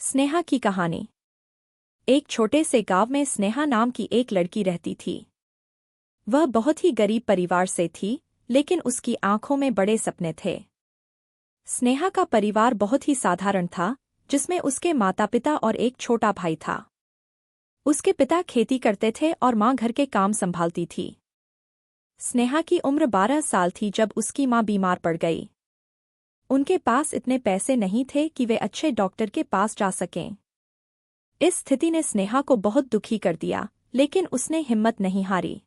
स्नेहा की कहानी। एक छोटे से गांव में स्नेहा नाम की एक लड़की रहती थी। वह बहुत ही गरीब परिवार से थी, लेकिन उसकी आंखों में बड़े सपने थे। स्नेहा का परिवार बहुत ही साधारण था, जिसमें उसके माता-पिता और एक छोटा भाई था। उसके पिता खेती करते थे और मां घर के काम संभालती थी। स्नेहा की उम्र 12 साल थी जब उसकी मां बीमार पड़ गई। उनके पास इतने पैसे नहीं थे कि वे अच्छे डॉक्टर के पास जा सकें। इस स्थिति ने स्नेहा को बहुत दुखी कर दिया, लेकिन उसने हिम्मत नहीं हारी।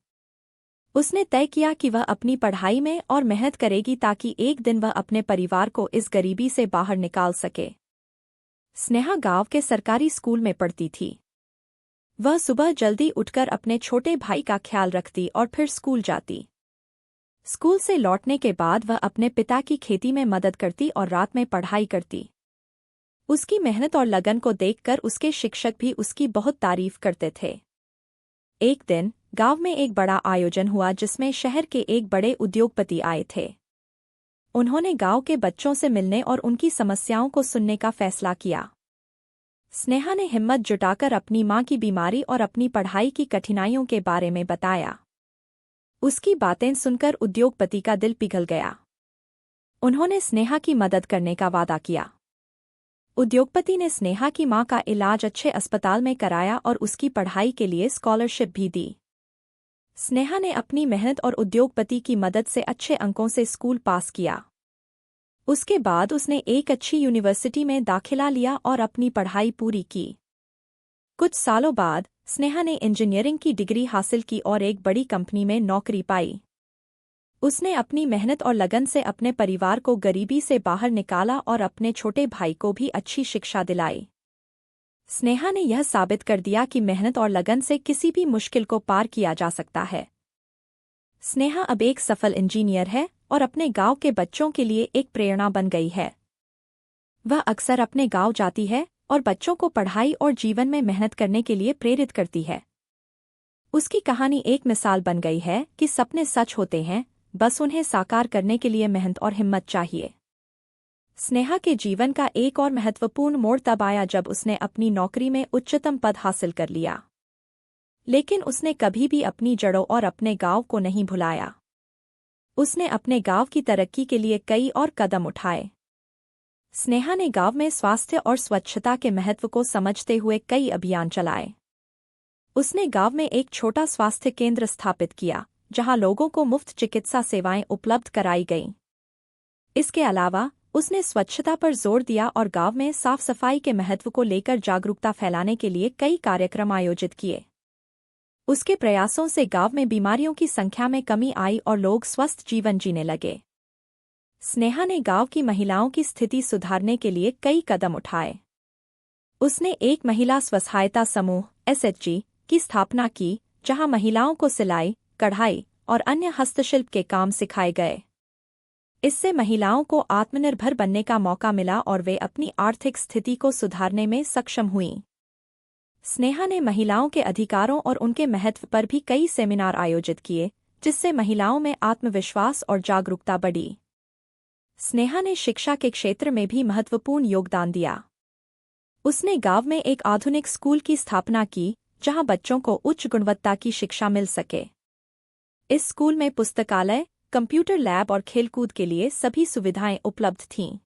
उसने तय किया कि वह अपनी पढ़ाई में और मेहनत करेगी ताकि एक दिन वह अपने परिवार को इस गरीबी से बाहर निकाल सके। स्नेहा गांव के सरकारी स्कूल में पढ़ती थी। वह सुबह जल्दी उठकर अपने छोटे भाई का ख्याल रखती और फिर स्कूल जाती। स्कूल से लौटने के बाद वह अपने पिता की खेती में मदद करती और रात में पढ़ाई करती। उसकी मेहनत और लगन को देखकर उसके शिक्षक भी उसकी बहुत तारीफ करते थे। एक दिन गांव में एक बड़ा आयोजन हुआ जिसमें शहर के एक बड़े उद्योगपति आए थे। उन्होंने गांव के बच्चों से मिलने और उनकी समस्याओं को सुनने का फैसला किया। स्नेहा ने हिम्मत जुटाकर अपनी मां की बीमारी और अपनी पढ़ाई की कठिनाइयों के बारे में बताया। उसकी बातें सुनकर उद्योगपति का दिल पिघल गया। उन्होंने स्नेहा की मदद करने का वादा किया। उद्योगपति ने स्नेहा की मां का इलाज अच्छे अस्पताल में कराया और उसकी पढ़ाई के लिए स्कॉलरशिप भी दी। स्नेहा ने अपनी मेहनत और उद्योगपति की मदद से अच्छे अंकों से स्कूल पास किया। उसके बाद उसने एक अच्छी यूनिवर्सिटी में दाखिला लिया और अपनी पढ़ाई पूरी की। कुछ सालों बाद स्नेहा ने इंजीनियरिंग की डिग्री हासिल की और एक बड़ी कंपनी में नौकरी पाई। उसने अपनी मेहनत और लगन से अपने परिवार को गरीबी से बाहर निकाला और अपने छोटे भाई को भी अच्छी शिक्षा दिलाई। स्नेहा ने यह साबित कर दिया कि मेहनत और लगन से किसी भी मुश्किल को पार किया जा सकता है। स्नेहा अब एक सफल इंजीनियर है और अपने गांव के बच्चों के लिए एक प्रेरणा बन गई है। वह अक्सर अपने गांव जाती है और बच्चों को पढ़ाई और जीवन में मेहनत करने के लिए प्रेरित करती है। उसकी कहानी एक मिसाल बन गई है कि सपने सच होते हैं, बस उन्हें साकार करने के लिए मेहनत और हिम्मत चाहिए। स्नेहा के जीवन का एक और महत्वपूर्ण मोड़ तब आया जब उसने अपनी नौकरी में उच्चतम पद हासिल कर लिया। लेकिन उसने कभी भी अपनी जड़ों और अपने गांव को नहीं भुलाया। उसने अपने गांव की तरक्की के लिए कई और कदम उठाए। स्नेहा ने गांव में स्वास्थ्य और स्वच्छता के महत्व को समझते हुए कई अभियान चलाए। उसने गांव में एक छोटा स्वास्थ्य केंद्र स्थापित किया, जहां लोगों को मुफ्त चिकित्सा सेवाएं उपलब्ध कराई गईं। इसके अलावा उसने स्वच्छता पर जोर दिया और गांव में साफ सफाई के महत्व को लेकर जागरूकता फैलाने के लिए कई कार्यक्रम आयोजित किए। उसके प्रयासों से गांव में बीमारियों की संख्या में कमी आई और लोग स्वस्थ जीवन जीने लगे। स्नेहा ने गांव की महिलाओं की स्थिति सुधारने के लिए कई कदम उठाए। उसने एक महिला स्वसहायता समूह (SHG) की स्थापना की, जहां महिलाओं को सिलाई, कढ़ाई और अन्य हस्तशिल्प के काम सिखाए गए। इससे महिलाओं को आत्मनिर्भर बनने का मौका मिला और वे अपनी आर्थिक स्थिति को सुधारने में सक्षम हुईं। स्नेहा ने महिलाओं के अधिकारों और उनके महत्व पर भी कई सेमिनार आयोजित किए, जिससे महिलाओं में आत्मविश्वास और जागरूकता बढ़ी। स्नेहा ने शिक्षा के क्षेत्र में भी महत्वपूर्ण योगदान दिया। उसने गांव में एक आधुनिक स्कूल की स्थापना की, जहां बच्चों को उच्च गुणवत्ता की शिक्षा मिल सके। इस स्कूल में पुस्तकालय, कंप्यूटर लैब और खेलकूद के लिए सभी सुविधाएं उपलब्ध थीं।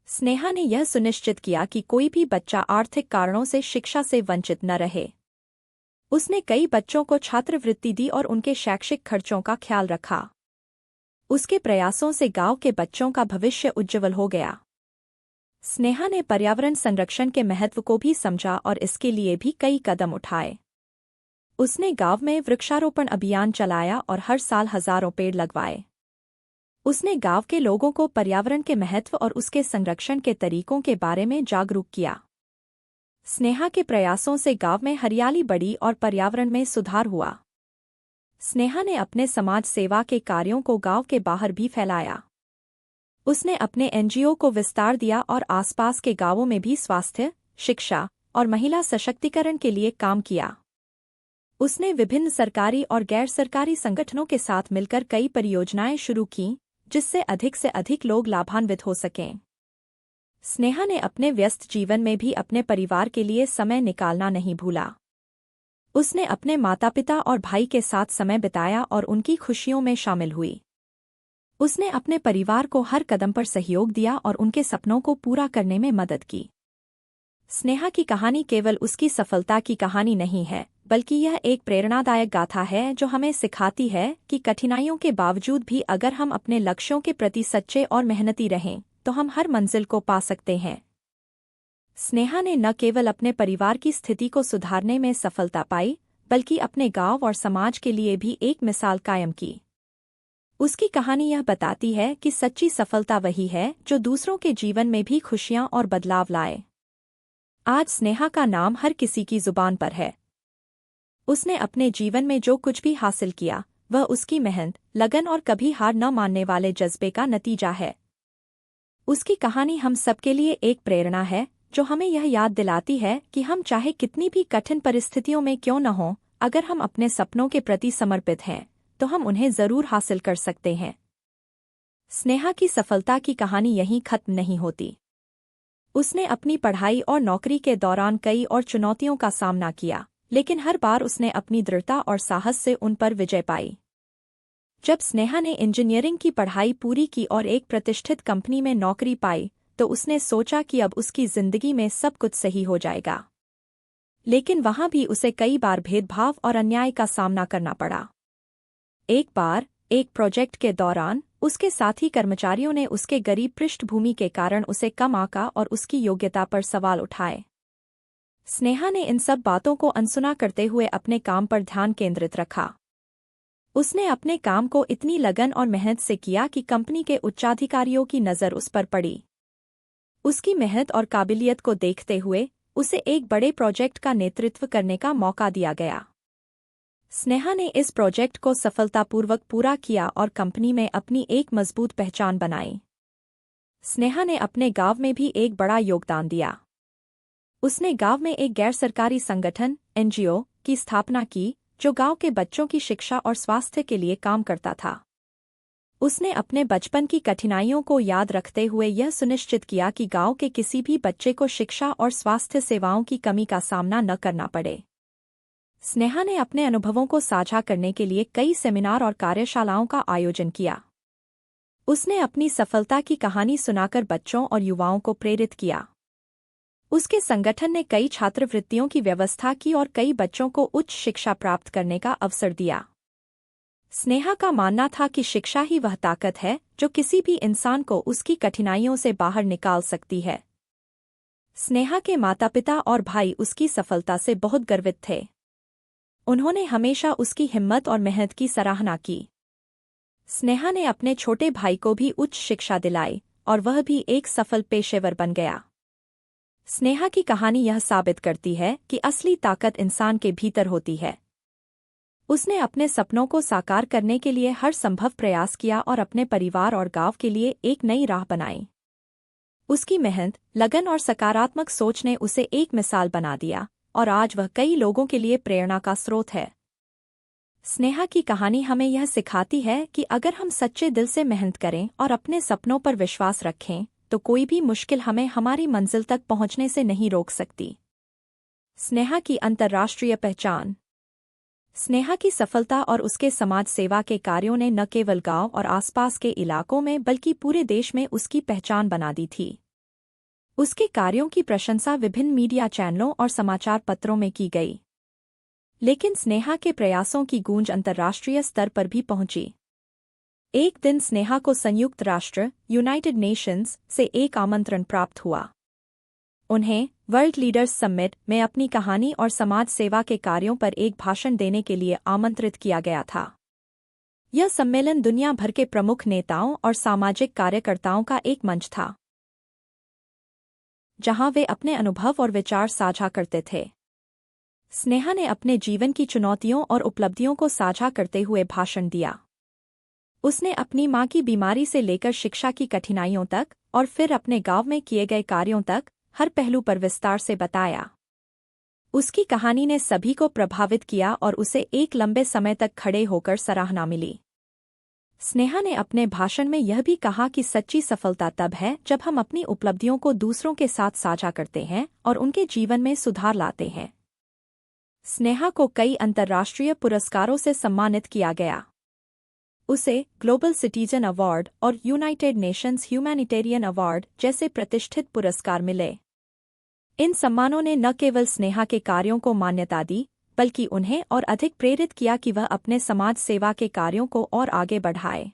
स्नेहा ने यह सुनिश्चित किया कि कोई भी बच्चा आर्थिक कारणों से शिक्षा से वंचित न रहे। उसने कई बच्चों को छात्रवृत्ति दी और उनके शैक्षिक खर्चों का ख्याल रखा। उसके प्रयासों से गांव के बच्चों का भविष्य उज्ज्वल हो गया। स्नेहा ने पर्यावरण संरक्षण के महत्व को भी समझा और इसके लिए भी कई कदम उठाए। उसने गांव में वृक्षारोपण अभियान चलाया और हर साल हजारों पेड़ लगवाए। उसने गांव के लोगों को पर्यावरण के महत्व और उसके संरक्षण के तरीकों के बारे में जागरूक किया। स्नेहा के प्रयासों से गांव में हरियाली बढ़ी और पर्यावरण में सुधार हुआ। स्नेहा ने अपने समाज सेवा के कार्यों को गांव के बाहर भी फैलाया। उसने अपने NGO को विस्तार दिया और आसपास के गांवों में भी स्वास्थ्य, शिक्षा और महिला सशक्तिकरण के लिए काम किया। उसने विभिन्न सरकारी और गैर सरकारी संगठनों के साथ मिलकर कई परियोजनाएं शुरू कीं, जिससे अधिक से अधिक लोग लाभान्वित हो सकें। स्नेहा ने अपने व्यस्त जीवन में भी अपने परिवार के लिए समय निकालना नहीं भूला। उसने अपने माता पिता और भाई के साथ समय बिताया और उनकी खुशियों में शामिल हुई। उसने अपने परिवार को हर कदम पर सहयोग दिया और उनके सपनों को पूरा करने में मदद की। स्नेहा की कहानी केवल उसकी सफलता की कहानी नहीं है, बल्कि यह एक प्रेरणादायक गाथा है जो हमें सिखाती है कि कठिनाइयों के बावजूद भी अगर हम अपने लक्ष्यों के प्रति सच्चे और मेहनती रहें तो हम हर मंजिल को पा सकते हैं। स्नेहा ने न केवल अपने परिवार की स्थिति को सुधारने में सफलता पाई, बल्कि अपने गांव और समाज के लिए भी एक मिसाल कायम की। उसकी कहानी यह बताती है कि सच्ची सफलता वही है जो दूसरों के जीवन में भी खुशियां और बदलाव लाए। आज स्नेहा का नाम हर किसी की जुबान पर है। उसने अपने जीवन में जो कुछ भी हासिल किया, वह उसकी मेहनत, लगन और कभी हार न मानने वाले जज्बे का नतीजा है। उसकी कहानी हम सबके लिए एक प्रेरणा है, जो हमें यह याद दिलाती है कि हम चाहे कितनी भी कठिन परिस्थितियों में क्यों न हों, अगर हम अपने सपनों के प्रति समर्पित हैं, तो हम उन्हें जरूर हासिल कर सकते हैं। स्नेहा की सफलता की कहानी यहीं खत्म नहीं होती। उसने अपनी पढ़ाई और नौकरी के दौरान कई और चुनौतियों का सामना किया, लेकिन हर बार उसने अपनी दृढ़ता और साहस से उन पर विजय पाई। जब स्नेहा ने इंजीनियरिंग की पढ़ाई पूरी की और एक प्रतिष्ठित कंपनी में नौकरी पाई, तो उसने सोचा कि अब उसकी जिंदगी में सब कुछ सही हो जाएगा। लेकिन वहां भी उसे कई बार भेदभाव और अन्याय का सामना करना पड़ा। एक बार एक प्रोजेक्ट के दौरान उसके साथी कर्मचारियों ने उसके गरीब पृष्ठभूमि के कारण उसे कम आंका और उसकी योग्यता पर सवाल उठाए। स्नेहा ने इन सब बातों को अनसुना करते हुए अपने काम पर ध्यान केंद्रित रखा। उसने अपने काम को इतनी लगन और मेहनत से किया कि कंपनी के उच्चाधिकारियों की नज़र उस पर पड़ी। उसकी मेहनत और काबिलियत को देखते हुए उसे एक बड़े प्रोजेक्ट का नेतृत्व करने का मौका दिया गया। स्नेहा ने इस प्रोजेक्ट को सफलतापूर्वक पूरा किया और कंपनी में अपनी एक मजबूत पहचान बनाई। स्नेहा ने अपने गांव में भी एक बड़ा योगदान दिया। उसने गांव में एक गैर सरकारी संगठन (एनजीओ) की स्थापना की, जो गांव के बच्चों की शिक्षा और स्वास्थ्य के लिए काम करता था। उसने अपने बचपन की कठिनाइयों को याद रखते हुए यह सुनिश्चित किया कि गांव के किसी भी बच्चे को शिक्षा और स्वास्थ्य सेवाओं की कमी का सामना न करना पड़े। स्नेहा ने अपने अनुभवों को साझा करने के लिए कई सेमिनार और कार्यशालाओं का आयोजन किया। उसने अपनी सफलता की कहानी सुनाकर बच्चों और युवाओं को प्रेरित किया। उसके संगठन ने कई छात्रवृत्तियों की व्यवस्था की और कई बच्चों को उच्च शिक्षा प्राप्त करने का अवसर दिया। स्नेहा का मानना था कि शिक्षा ही वह ताकत है जो किसी भी इंसान को उसकी कठिनाइयों से बाहर निकाल सकती है। स्नेहा के माता-पिता और भाई उसकी सफलता से बहुत गर्वित थे। उन्होंने हमेशा उसकी हिम्मत और मेहनत की सराहना की। स्नेहा ने अपने छोटे भाई को भी उच्च शिक्षा दिलाई और वह भी एक सफल पेशेवर बन गया। स्नेहा की कहानी यह साबित करती है कि असली ताकत इंसान के भीतर होती है। उसने अपने सपनों को साकार करने के लिए हर संभव प्रयास किया और अपने परिवार और गांव के लिए एक नई राह बनाई। उसकी मेहनत, लगन और सकारात्मक सोच ने उसे एक मिसाल बना दिया और आज वह कई लोगों के लिए प्रेरणा का स्रोत है। स्नेहा की कहानी हमें यह सिखाती है कि अगर हम सच्चे दिल से मेहनत करें और अपने सपनों पर विश्वास रखें, तो कोई भी मुश्किल हमें हमारी मंजिल तक पहुंचने से नहीं रोक सकती। स्नेहा की अंतर्राष्ट्रीय पहचान। स्नेहा की सफलता और उसके समाज सेवा के कार्यों ने न केवल गांव और आसपास के इलाकों में बल्कि पूरे देश में उसकी पहचान बना दी थी। उसके कार्यों की प्रशंसा विभिन्न मीडिया चैनलों और समाचार पत्रों में की गई। लेकिन स्नेहा के प्रयासों की गूंज अंतर्राष्ट्रीय स्तर पर भी पहुंची। एक दिन स्नेहा को संयुक्त राष्ट्र (यूनाइटेड नेशंस) से एक आमंत्रण प्राप्त हुआ। उन्हें वर्ल्ड लीडर्स समिट में अपनी कहानी और समाज सेवा के कार्यों पर एक भाषण देने के लिए आमंत्रित किया गया था। यह सम्मेलन दुनिया भर के प्रमुख नेताओं और सामाजिक कार्यकर्ताओं का एक मंच था, जहां वे अपने अनुभव और विचार साझा करते थे। स्नेहा ने अपने जीवन की चुनौतियों और उपलब्धियों को साझा करते हुए भाषण दिया। उसने अपनी मां की बीमारी से लेकर शिक्षा की कठिनाइयों तक और फिर अपने गांव में किए गए कार्यों तक हर पहलू पर विस्तार से बताया। उसकी कहानी ने सभी को प्रभावित किया और उसे एक लंबे समय तक खड़े होकर सराहना मिली। स्नेहा ने अपने भाषण में यह भी कहा कि सच्ची सफलता तब है जब हम अपनी उपलब्धियों को दूसरों के साथ साझा करते हैं और उनके जीवन में सुधार लाते हैं। स्नेहा को कई अंतर्राष्ट्रीय पुरस्कारों से सम्मानित किया गया। उसे ग्लोबल सिटीजन अवार्ड और यूनाइटेड नेशंस ह्यूमैनिटेरियन अवार्ड जैसे प्रतिष्ठित पुरस्कार मिले। इन सम्मानों ने न केवल स्नेहा के कार्यों को मान्यता दी, बल्कि उन्हें और अधिक प्रेरित किया कि वह अपने समाज सेवा के कार्यों को और आगे बढ़ाए।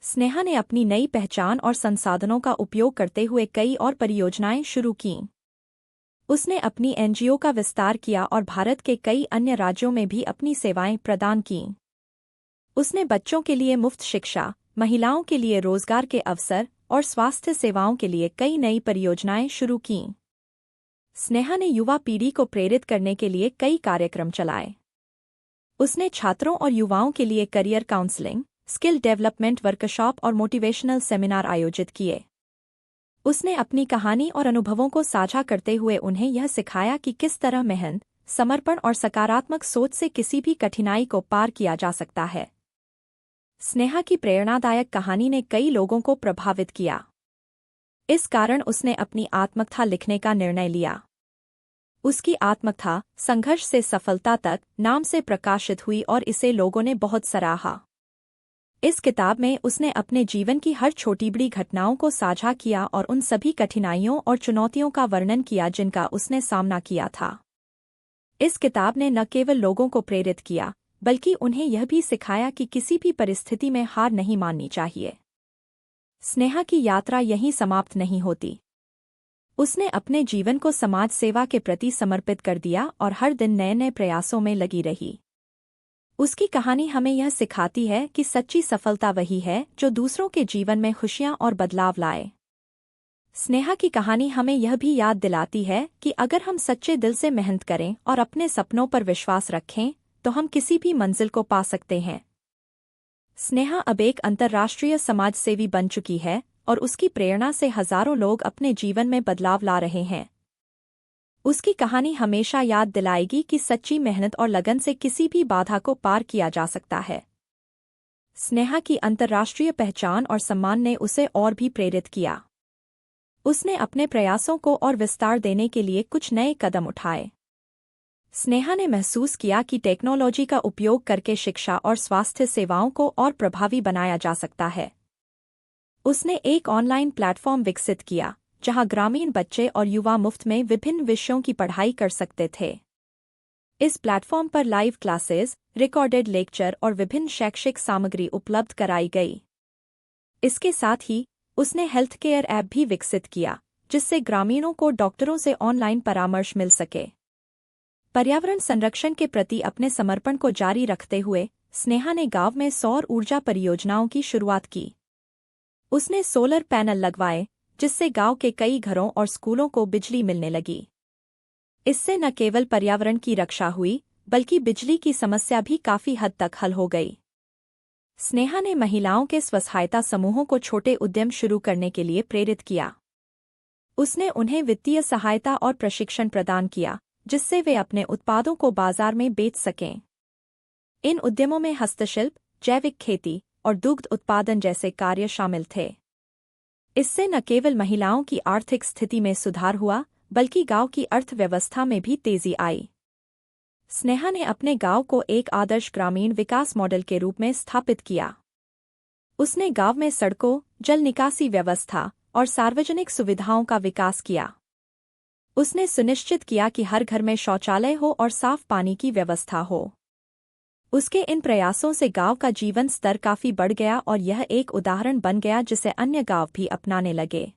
स्नेहा ने अपनी नई पहचान और संसाधनों का उपयोग करते हुए कई और परियोजनाएं शुरू कीं। उसने अपनी एनजीओ का विस्तार किया और भारत के कई अन्य राज्यों में भी अपनी सेवाएं प्रदान कीं। उसने बच्चों के लिए मुफ्त शिक्षा, महिलाओं के लिए रोजगार के अवसर और स्वास्थ्य सेवाओं के लिए कई नई परियोजनाएं शुरू कीं। स्नेहा ने युवा पीढ़ी को प्रेरित करने के लिए कई कार्यक्रम चलाए। उसने छात्रों और युवाओं के लिए career counselling, skill development workshop और मोटिवेशनल सेमिनार आयोजित किए। उसने अपनी कहानी और अनुभवों को साझा करते हुए उन्हें यह सिखाया कि किस तरह मेहनत, समर्पण और सकारात्मक सोच से किसी भी कठिनाई को पार किया जा सकता है। स्नेहा की प्रेरणादायक कहानी ने कई लोगों को प्रभावित किया। इस कारण उसने अपनी आत्मकथा लिखने का निर्णय लिया। उसकी आत्मकथा संघर्ष से सफलता तक नाम से प्रकाशित हुई और इसे लोगों ने बहुत सराहा। इस किताब में उसने अपने जीवन की हर छोटी बड़ी घटनाओं को साझा किया और उन सभी कठिनाइयों और चुनौतियों का वर्णन किया जिनका उसने सामना किया था। इस किताब ने न केवल लोगों को प्रेरित किया, बल्कि उन्हें यह भी सिखाया कि किसी भी परिस्थिति में हार नहीं माननी चाहिए। स्नेहा की यात्रा यहीं समाप्त नहीं होती। उसने अपने जीवन को समाज सेवा के प्रति समर्पित कर दिया और हर दिन नए नए प्रयासों में लगी रही। उसकी कहानी हमें यह सिखाती है कि सच्ची सफलता वही है जो दूसरों के जीवन में खुशियां और बदलाव लाए। स्नेहा की कहानी हमें यह भी याद दिलाती है कि अगर हम सच्चे दिल से मेहनत करें और अपने सपनों पर विश्वास रखें, तो हम किसी भी मंजिल को पा सकते हैं। स्नेहा अब एक अंतर्राष्ट्रीय समाजसेवी बन चुकी है और उसकी प्रेरणा से हजारों लोग अपने जीवन में बदलाव ला रहे हैं। उसकी कहानी हमेशा याद दिलाएगी कि सच्ची मेहनत और लगन से किसी भी बाधा को पार किया जा सकता है। स्नेहा की अंतर्राष्ट्रीय पहचान और सम्मान ने उसे और भी प्रेरित किया। उसने अपने प्रयासों को और विस्तार देने के लिए कुछ नए कदम उठाए। स्नेहा ने महसूस किया कि टेक्नोलॉजी का उपयोग करके शिक्षा और स्वास्थ्य सेवाओं को और प्रभावी बनाया जा सकता है। उसने एक ऑनलाइन प्लेटफॉर्म विकसित किया, जहां ग्रामीण बच्चे और युवा मुफ्त में विभिन्न विषयों की पढ़ाई कर सकते थे। इस प्लेटफॉर्म पर लाइव क्लासेस, रिकॉर्डेड लेक्चर और विभिन्न शैक्षिक सामग्री उपलब्ध कराई गई। इसके साथ ही उसने हेल्थ केयर ऐप भी विकसित किया, जिससे ग्रामीणों को डॉक्टरों से ऑनलाइन परामर्श मिल सके। पर्यावरण संरक्षण के प्रति अपने समर्पण को जारी रखते हुए स्नेहा ने गांव में सौर ऊर्जा परियोजनाओं की शुरुआत की। उसने सोलर पैनल लगवाए, जिससे गांव के कई घरों और स्कूलों को बिजली मिलने लगी। इससे न केवल पर्यावरण की रक्षा हुई, बल्कि बिजली की समस्या भी काफी हद तक हल हो गई। स्नेहा ने महिलाओं के स्वसहायता समूहों को छोटे उद्यम शुरू करने के लिए प्रेरित किया। उसने उन्हें वित्तीय सहायता और प्रशिक्षण प्रदान किया, जिससे वे अपने उत्पादों को बाजार में बेच सकें। इन उद्यमों में हस्तशिल्प, जैविक खेती और दुग्ध उत्पादन जैसे कार्य शामिल थे। इससे न केवल महिलाओं की आर्थिक स्थिति में सुधार हुआ, बल्कि गांव की अर्थव्यवस्था में भी तेजी आई। स्नेहा ने अपने गांव को एक आदर्श ग्रामीण विकास मॉडल के रूप में स्थापित किया। उसने गांव में सड़कों, जल निकासी व्यवस्था और सार्वजनिक सुविधाओं का विकास किया। उसने सुनिश्चित किया कि हर घर में शौचालय हो और साफ पानी की व्यवस्था हो। उसके इन प्रयासों से गांव का जीवन स्तर काफी बढ़ गया और यह एक उदाहरण बन गया जिसे अन्य गांव भी अपनाने लगे।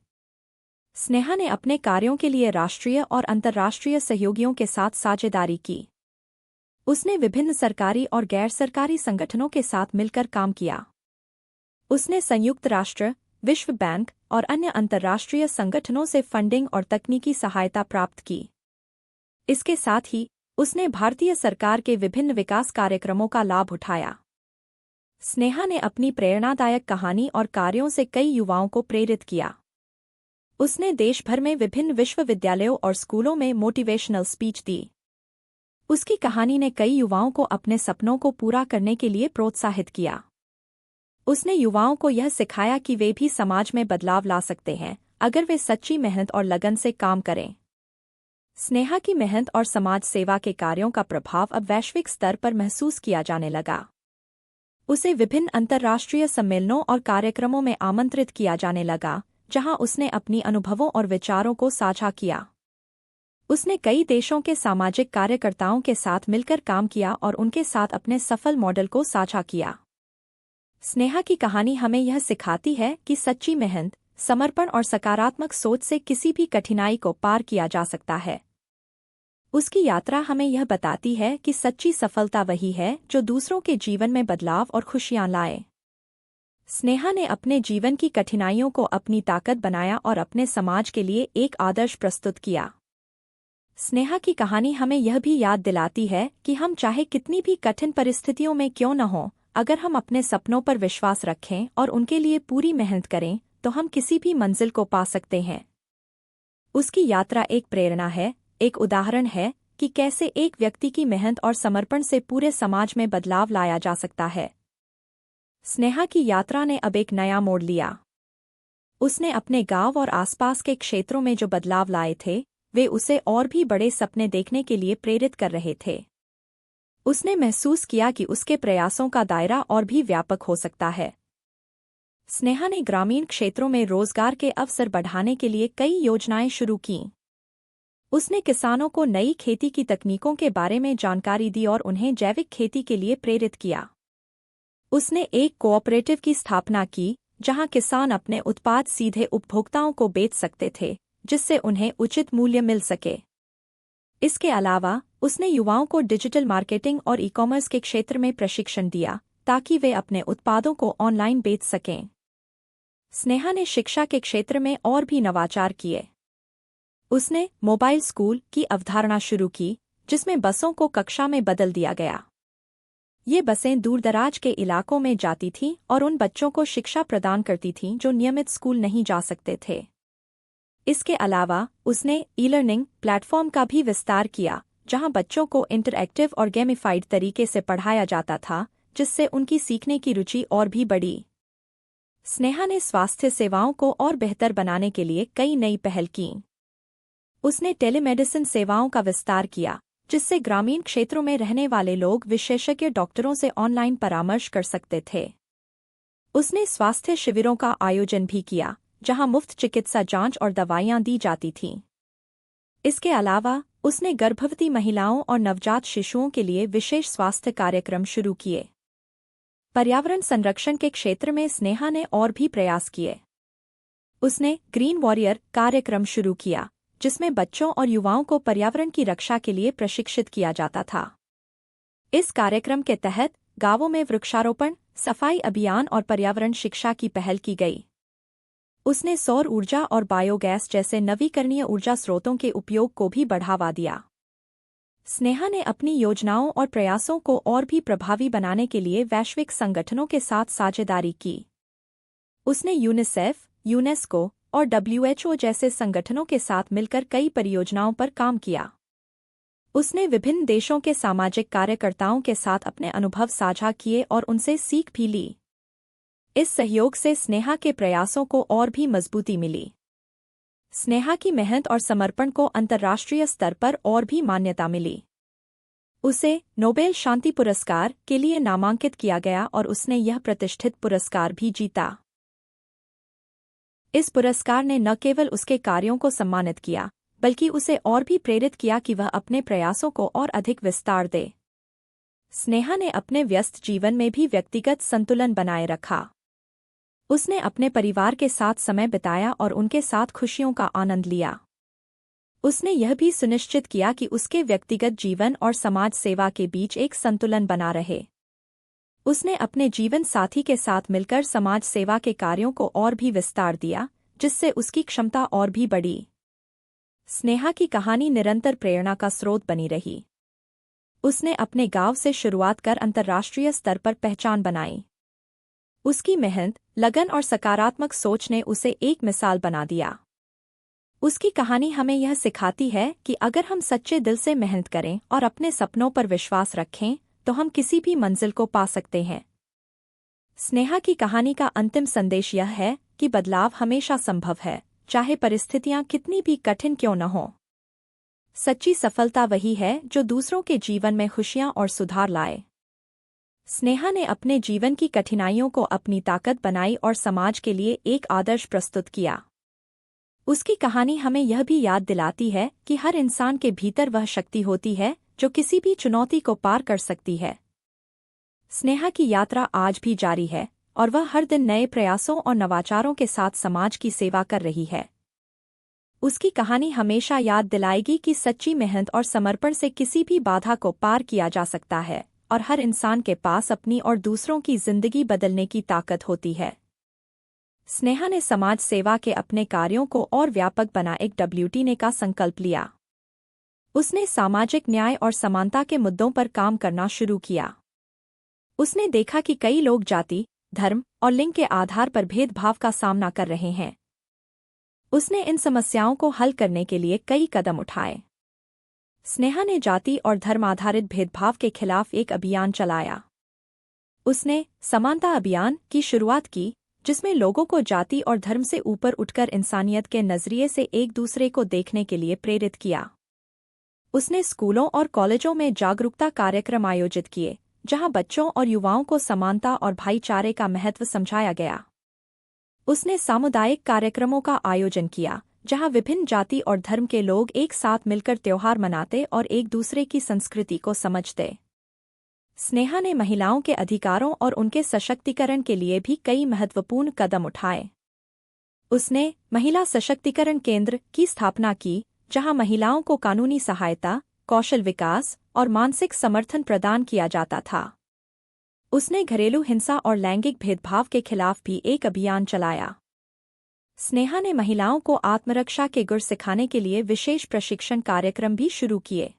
स्नेहा ने अपने कार्यों के लिए राष्ट्रीय और अंतर्राष्ट्रीय सहयोगियों के साथ साझेदारी की। उसने विभिन्न सरकारी और गैर सरकारी संगठनों के साथ मिलकर काम किया। उसने संयुक्त राष्ट्र, विश्व बैंक और अन्य अंतर्राष्ट्रीय संगठनों से फंडिंग और तकनीकी सहायता प्राप्त की। इसके साथ ही उसने भारतीय सरकार के विभिन्न विकास कार्यक्रमों का लाभ उठाया। स्नेहा ने अपनी प्रेरणादायक कहानी और कार्यों से कई युवाओं को प्रेरित किया। उसने देश भर में विभिन्न विश्वविद्यालयों और स्कूलों में मोटिवेशनल स्पीच दी। उसकी कहानी ने कई युवाओं को अपने सपनों को पूरा करने के लिए प्रोत्साहित किया। उसने युवाओं को यह सिखाया कि वे भी समाज में बदलाव ला सकते हैं अगर वे सच्ची मेहनत और लगन से काम करें। स्नेहा की मेहनत और समाज सेवा के कार्यों का प्रभाव अब वैश्विक स्तर पर महसूस किया जाने लगा। उसे विभिन्न अंतर्राष्ट्रीय सम्मेलनों और कार्यक्रमों में आमंत्रित किया जाने लगा, जहां उसने अपनी अनुभवों और विचारों को साझा किया। उसने कई देशों के सामाजिक कार्यकर्ताओं के साथ मिलकर काम किया और उनके साथ अपने सफल मॉडल को साझा किया। स्नेहा की कहानी हमें यह सिखाती है कि सच्ची मेहनत, समर्पण और सकारात्मक सोच से किसी भी कठिनाई को पार किया जा सकता है। उसकी यात्रा हमें यह बताती है कि सच्ची सफलता वही है जो दूसरों के जीवन में बदलाव और खुशियां लाए। स्नेहा ने अपने जीवन की कठिनाइयों को अपनी ताकत बनाया और अपने समाज के लिए एक आदर्श प्रस्तुत किया। स्नेहा की कहानी हमें यह भी याद दिलाती है कि हम चाहे कितनी भी कठिन परिस्थितियों में क्यों न हों, अगर हम अपने सपनों पर विश्वास रखें और उनके लिए पूरी मेहनत करें, तो हम किसी भी मंजिल को पा सकते हैं। उसकी यात्रा एक प्रेरणा है, एक उदाहरण है कि कैसे एक व्यक्ति की मेहनत और समर्पण से पूरे समाज में बदलाव लाया जा सकता है। स्नेहा की यात्रा ने अब एक नया मोड़ लिया। उसने अपने गांव और आसपास के क्षेत्रों में जो बदलाव लाए थे, वे उसे और भी बड़े सपने देखने के लिए प्रेरित कर रहे थे। उसने महसूस किया कि उसके प्रयासों का दायरा और भी व्यापक हो सकता है। स्नेहा ने ग्रामीण क्षेत्रों में रोजगार के अवसर बढ़ाने के लिए कई योजनाएं शुरू कीं। उसने किसानों को नई खेती की तकनीकों के बारे में जानकारी दी और उन्हें जैविक खेती के लिए प्रेरित किया। उसने एक कोऑपरेटिव की स्थापना की, जहां किसान अपने उत्पाद सीधे उपभोक्ताओं को बेच सकते थे, जिससे उन्हें उचित मूल्य मिल सके। इसके अलावा उसने युवाओं को डिजिटल मार्केटिंग और ई-कॉमर्स के क्षेत्र में प्रशिक्षण दिया, ताकि वे अपने उत्पादों को ऑनलाइन बेच सकें। स्नेहा ने शिक्षा के क्षेत्र में और भी नवाचार किए। उसने मोबाइल स्कूल की अवधारणा शुरू की, जिसमें बसों को कक्षा में बदल दिया गया। ये बसें दूरदराज के इलाकों में जाती थीं और उन बच्चों को शिक्षा प्रदान करती थीं जो नियमित स्कूल नहीं जा सकते थे। इसके अलावा उसने ई-लर्निंग प्लेटफॉर्म का भी विस्तार किया, जहां बच्चों को इंटरैक्टिव और गेमिफाइड तरीके से पढ़ाया जाता था, जिससे उनकी सीखने की रुचि और भी बढ़ी। स्नेहा ने स्वास्थ्य सेवाओं को और बेहतर बनाने के लिए कई नई पहल कीं। उसने टेलीमेडिसिन सेवाओं का विस्तार किया, जिससे ग्रामीण क्षेत्रों में रहने वाले लोग विशेषज्ञ डॉक्टरों से ऑनलाइन परामर्श कर सकते थे। उसने स्वास्थ्य शिविरों का आयोजन भी किया, जहां मुफ्त चिकित्सा जांच और दवाइयां दी जाती थीं। इसके अलावा उसने गर्भवती महिलाओं और नवजात शिशुओं के लिए विशेष स्वास्थ्य कार्यक्रम शुरू किए। पर्यावरण संरक्षण के क्षेत्र में स्नेहा ने और भी प्रयास किए। उसने ग्रीन वॉरियर कार्यक्रम शुरू किया, जिसमें बच्चों और युवाओं को पर्यावरण की रक्षा के लिए प्रशिक्षित किया जाता था। इस कार्यक्रम के तहत गांवों में वृक्षारोपण, सफाई अभियान और पर्यावरण शिक्षा की पहल की गई। उसने सौर ऊर्जा और बायोगैस जैसे नवीकरणीय ऊर्जा स्रोतों के उपयोग को भी बढ़ावा दिया। स्नेहा ने अपनी योजनाओं और प्रयासों को और भी प्रभावी बनाने के लिए वैश्विक संगठनों के साथ साझेदारी की। उसने यूनिसेफ, यूनेस्को और WHO जैसे संगठनों के साथ मिलकर कई परियोजनाओं पर काम किया। उसने विभिन्न देशों के सामाजिक कार्यकर्ताओं के साथ अपने अनुभव साझा किए और उनसे सीख भी ली। इस सहयोग से स्नेहा के प्रयासों को और भी मजबूती मिली। स्नेहा की मेहनत और समर्पण को अंतर्राष्ट्रीय स्तर पर और भी मान्यता मिली। उसे नोबेल शांति पुरस्कार के लिए नामांकित किया गया और उसने यह प्रतिष्ठित पुरस्कार भी जीता। इस पुरस्कार ने न केवल उसके कार्यों को सम्मानित किया, बल्कि उसे और भी प्रेरित किया कि वह अपने प्रयासों को और अधिक विस्तार दे। स्नेहा ने अपने व्यस्त जीवन में भी व्यक्तिगत संतुलन बनाए रखा। उसने अपने परिवार के साथ समय बिताया और उनके साथ खुशियों का आनंद लिया। उसने यह भी सुनिश्चित किया कि उसके व्यक्तिगत जीवन और समाज सेवा के बीच एक संतुलन बना रहे। उसने अपने जीवन साथी के साथ मिलकर समाज सेवा के कार्यों को और भी विस्तार दिया, जिससे उसकी क्षमता और भी बढ़ी। स्नेहा की कहानी निरंतर प्रेरणा का स्रोत बनी रही। उसने अपने गांव से शुरुआत कर अंतर्राष्ट्रीय स्तर पर पहचान बनाई। उसकी मेहनत, लगन और सकारात्मक सोच ने उसे एक मिसाल बना दिया। उसकी कहानी हमें यह सिखाती है कि अगर हम सच्चे दिल से मेहनत करें और अपने सपनों पर विश्वास रखें, तो हम किसी भी मंजिल को पा सकते हैं। स्नेहा की कहानी का अंतिम संदेश यह है कि बदलाव हमेशा संभव है, चाहे परिस्थितियां कितनी भी कठिन क्यों न हों। सच्ची सफलता वही है जो दूसरों के जीवन में खुशियां और सुधार लाए। स्नेहा ने अपने जीवन की कठिनाइयों को अपनी ताकत बनाई और समाज के लिए एक आदर्श प्रस्तुत किया। उसकी कहानी हमें यह भी याद दिलाती है कि हर इंसान के भीतर वह शक्ति होती है जो किसी भी चुनौती को पार कर सकती है। स्नेहा की यात्रा आज भी जारी है और वह हर दिन नए प्रयासों और नवाचारों के साथ समाज की सेवा कर रही है। उसकी कहानी हमेशा याद दिलाएगी कि सच्ची मेहनत और समर्पण से किसी भी बाधा को पार किया जा सकता है और हर इंसान के पास अपनी और दूसरों की जिंदगी बदलने की ताकत होती है। स्नेहा ने समाज सेवा के अपने कार्यों को और व्यापक बना एक WTने का संकल्प लिया। उसने सामाजिक न्याय और समानता के मुद्दों पर काम करना शुरू किया। उसने देखा कि कई लोग जाति, धर्म और लिंग के आधार पर भेदभाव का सामना कर रहे हैं। उसने इन समस्याओं को हल करने के लिए कई कदम उठाए। स्नेहा ने जाति और धर्म आधारित भेदभाव के खिलाफ एक अभियान चलाया। उसने समानता अभियान की शुरुआत की, जिसमें लोगों को जाति और धर्म से ऊपर उठकर इंसानियत के नजरिए से एक दूसरे को देखने के लिए प्रेरित किया। उसने स्कूलों और कॉलेजों में जागरूकता कार्यक्रम आयोजित किए, जहां बच्चों और युवाओं को समानता और भाईचारे का महत्व समझाया गया। उसने सामुदायिक कार्यक्रमों का आयोजन किया, जहां विभिन्न जाति और धर्म के लोग एक साथ मिलकर त्योहार मनाते और एक दूसरे की संस्कृति को समझते। स्नेहा ने महिलाओं के अधिकारों और उनके सशक्तिकरण के लिए भी कई महत्वपूर्ण कदम उठाए। उसने महिला सशक्तिकरण केंद्र की स्थापना की, जहां महिलाओं को कानूनी सहायता, कौशल विकास और मानसिक समर्थन प्रदान किया जाता था। उसने घरेलू हिंसा और लैंगिक भेदभाव के खिलाफ भी एक अभियान चलाया। स्नेहा ने महिलाओं को आत्मरक्षा के गुर सिखाने के लिए विशेष प्रशिक्षण कार्यक्रम भी शुरू किए।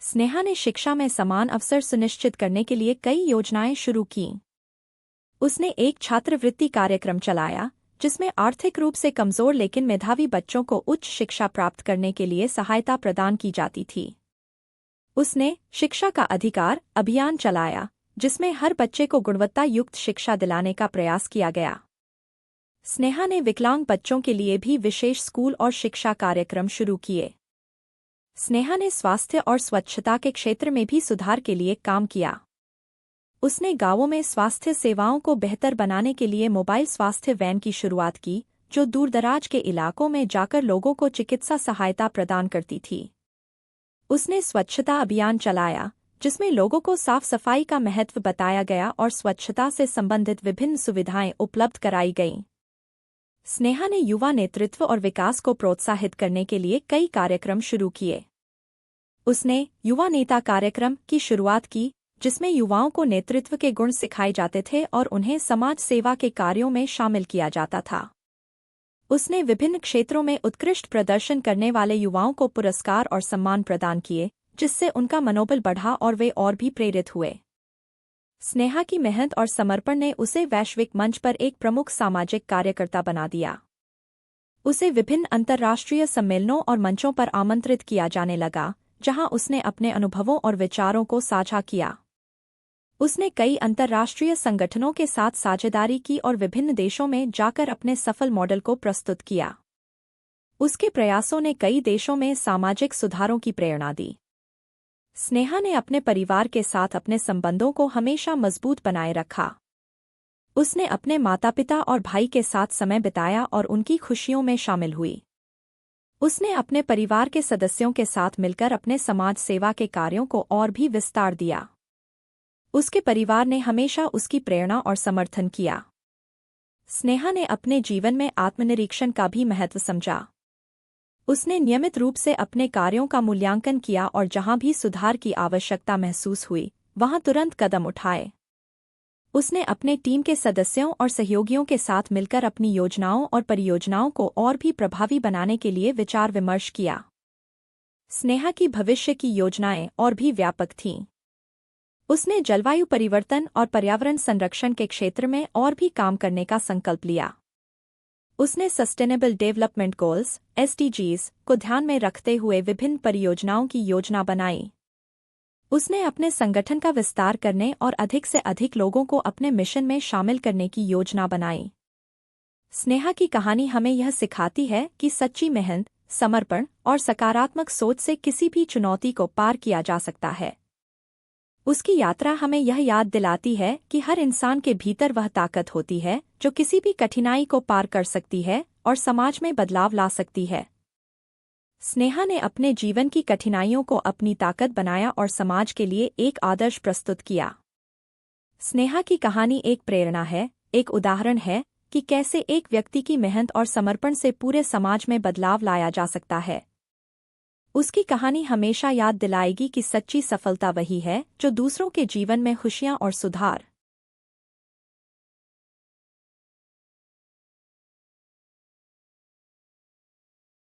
स्नेहा ने शिक्षा में समान अवसर सुनिश्चित करने के लिए कई योजनाएं शुरू कीं। उसने एक छात्रवृत्ति कार्यक्रम चलाया, जिसमें आर्थिक रूप से कमजोर लेकिन मेधावी बच्चों को उच्च शिक्षा प्राप्त करने के लिए सहायता प्रदान की जाती थी। उसने शिक्षा का अधिकार अभियान चलाया, जिसमें हर बच्चे को गुणवत्ता युक्त शिक्षा दिलाने का प्रयास किया गया। स्नेहा ने विकलांग बच्चों के लिए भी विशेष स्कूल और शिक्षा कार्यक्रम शुरू किए। स्नेहा ने स्वास्थ्य और स्वच्छता के क्षेत्र में भी सुधार के लिए काम किया। उसने गांवों में स्वास्थ्य सेवाओं को बेहतर बनाने के लिए मोबाइल स्वास्थ्य वैन की शुरुआत की, जो दूरदराज के इलाकों में जाकर लोगों को चिकित्सा सहायता प्रदान करती थी। उसने स्वच्छता अभियान चलाया, जिसमें लोगों को साफ सफाई का महत्व बताया गया और स्वच्छता से संबंधित विभिन्न सुविधाएं उपलब्ध कराई गईं। स्नेहा ने युवा नेतृत्व और विकास को प्रोत्साहित करने के लिए कई कार्यक्रम शुरू किए। उसने युवा नेता कार्यक्रम की शुरुआत की, जिसमें युवाओं को नेतृत्व के गुण सिखाए जाते थे और उन्हें समाज सेवा के कार्यों में शामिल किया जाता था। उसने विभिन्न क्षेत्रों में उत्कृष्ट प्रदर्शन करने वाले युवाओं को पुरस्कार और सम्मान प्रदान किए, जिससे उनका मनोबल बढ़ा और वे और भी प्रेरित हुए। स्नेहा की मेहनत और समर्पण ने उसे वैश्विक मंच पर एक प्रमुख सामाजिक कार्यकर्ता बना दिया। उसे विभिन्न अंतर्राष्ट्रीय सम्मेलनों और मंचों पर आमंत्रित किया जाने लगा, जहां उसने अपने अनुभवों और विचारों को साझा किया। उसने कई अंतर्राष्ट्रीय संगठनों के साथ साझेदारी की और विभिन्न देशों में जाकर अपने सफल मॉडल को प्रस्तुत किया। उसके प्रयासों ने कई देशों में सामाजिक सुधारों की प्रेरणा दी। स्नेहा ने अपने परिवार के साथ अपने संबंधों को हमेशा मजबूत बनाए रखा। उसने अपने माता-पिता और भाई के साथ समय बिताया और उनकी खुशियों में शामिल हुई। उसने अपने परिवार के सदस्यों के साथ मिलकर अपने समाज सेवा के कार्यों को और भी विस्तार दिया। उसके परिवार ने हमेशा उसकी प्रेरणा और समर्थन किया। स्नेहा ने अपने जीवन में आत्मनिरीक्षण का भी महत्व समझा। उसने नियमित रूप से अपने कार्यों का मूल्यांकन किया और जहां भी सुधार की आवश्यकता महसूस हुई, वहां तुरंत कदम उठाए। उसने अपने टीम के सदस्यों और सहयोगियों के साथ मिलकर अपनी योजनाओं और परियोजनाओं को और भी प्रभावी बनाने के लिए विचार विमर्श किया। स्नेहा की भविष्य की योजनाएं और भी व्यापक थीं। उसने जलवायु परिवर्तन और पर्यावरण संरक्षण के क्षेत्र में और भी काम करने का संकल्प लिया। उसने सस्टेनेबल डेवलपमेंट गोल्स (SDGs) को ध्यान में रखते हुए विभिन्न परियोजनाओं की योजना बनाई। उसने अपने संगठन का विस्तार करने और अधिक से अधिक लोगों को अपने मिशन में शामिल करने की योजना बनाई। स्नेहा की कहानी हमें यह सिखाती है कि सच्ची मेहनत, समर्पण और सकारात्मक सोच से किसी भी चुनौती को पार किया जा सकता है। उसकी यात्रा हमें यह याद दिलाती है कि हर इंसान के भीतर वह ताकत होती है जो किसी भी कठिनाई को पार कर सकती है और समाज में बदलाव ला सकती है। स्नेहा ने अपने जीवन की कठिनाइयों को अपनी ताकत बनाया और समाज के लिए एक आदर्श प्रस्तुत किया। स्नेहा की कहानी एक प्रेरणा है, एक उदाहरण है कि कैसे एक व्यक्ति की मेहनत और समर्पण से पूरे समाज में बदलाव लाया जा सकता है। उसकी कहानी हमेशा याद दिलाएगी कि सच्ची सफलता वही है जो दूसरों के जीवन में खुशियां और सुधार